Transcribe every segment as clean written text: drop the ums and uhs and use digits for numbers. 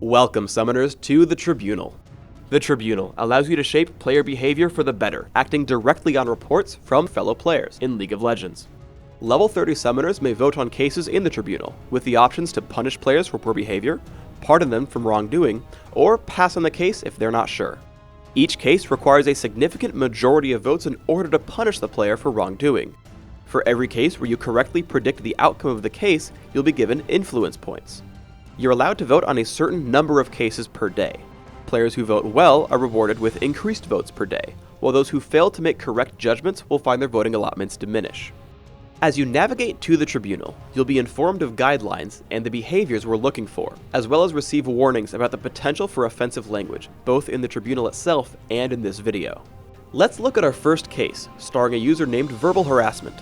Welcome, summoners, to the Tribunal. The Tribunal allows you to shape player behavior for the better, acting directly on reports from fellow players in League of Legends. Level 30 summoners may vote on cases in the Tribunal, with the options to punish players for poor behavior, pardon them from wrongdoing, or pass on the case if they're not sure. Each case requires a significant majority of votes in order to punish the player for wrongdoing. For every case where you correctly predict the outcome of the case, you'll be given influence points. You're allowed to vote on a certain number of cases per day. Players who vote well are rewarded with increased votes per day, while those who fail to make correct judgments will find their voting allotments diminish. As you navigate to the Tribunal, you'll be informed of guidelines and the behaviors we're looking for, as well as receive warnings about the potential for offensive language, both in the Tribunal itself and in this video. Let's look at our first case, starring a user named Verbal Harassment.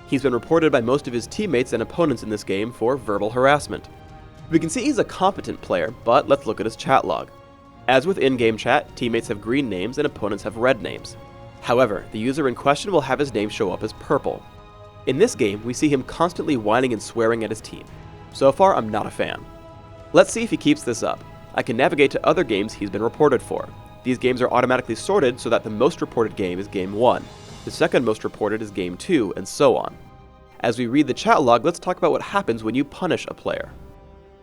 He's been reported by most of his teammates and opponents in this game for verbal harassment. We can see he's a competent player, but let's look at his chat log. As with in-game chat, teammates have green names and opponents have red names. However, the user in question will have his name show up as purple. In this game, we see him constantly whining and swearing at his team. So far, I'm not a fan. Let's see if he keeps this up. I can navigate to other games he's been reported for. These games are automatically sorted so that the most reported game is Game 1. The second most reported is Game 2, and so on. As we read the chat log, let's talk about what happens when you punish a player.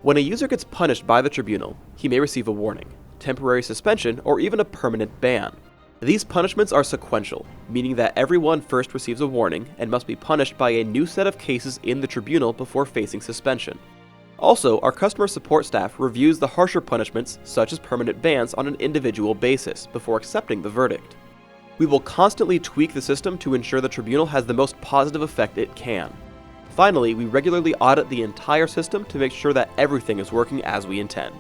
When a user gets punished by the Tribunal, he may receive a warning, temporary suspension, or even a permanent ban. These punishments are sequential, meaning that everyone first receives a warning and must be punished by a new set of cases in the Tribunal before facing suspension. Also, our customer support staff reviews the harsher punishments, such as permanent bans, on an individual basis before accepting the verdict. We will constantly tweak the system to ensure the Tribunal has the most positive effect it can. Finally, we regularly audit the entire system to make sure that everything is working as we intend.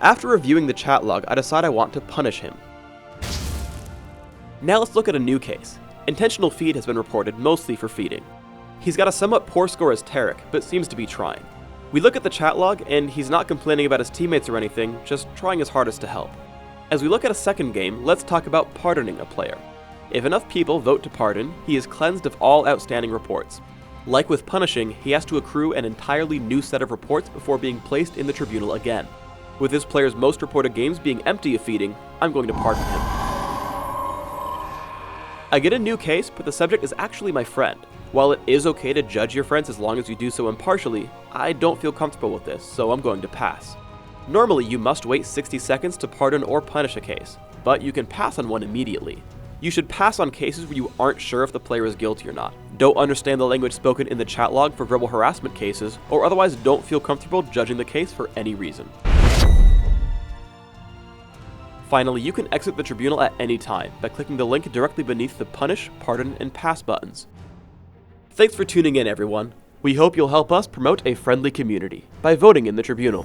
After reviewing the chat log, I decide I want to punish him. Now let's look at a new case. Intentional feed has been reported mostly for feeding. He's got a somewhat poor score as Tarek, but seems to be trying. We look at the chat log, and he's not complaining about his teammates or anything, just trying his hardest to help. As we look at a second game, let's talk about pardoning a player. If enough people vote to pardon, he is cleansed of all outstanding reports. Like with punishing, he has to accrue an entirely new set of reports before being placed in the Tribunal again. With this player's most reported games being empty of feeding, I'm going to pardon him. I get a new case, but the subject is actually my friend. While it is okay to judge your friends as long as you do so impartially, I don't feel comfortable with this, so I'm going to pass. Normally, you must wait 60 seconds to pardon or punish a case, but you can pass on one immediately. You should pass on cases where you aren't sure if the player is guilty or not, don't understand the language spoken in the chat log for verbal harassment cases, or otherwise don't feel comfortable judging the case for any reason. Finally, you can exit the Tribunal at any time by clicking the link directly beneath the Punish, Pardon, and Pass buttons. Thanks for tuning in, everyone. We hope you'll help us promote a friendly community by voting in the Tribunal.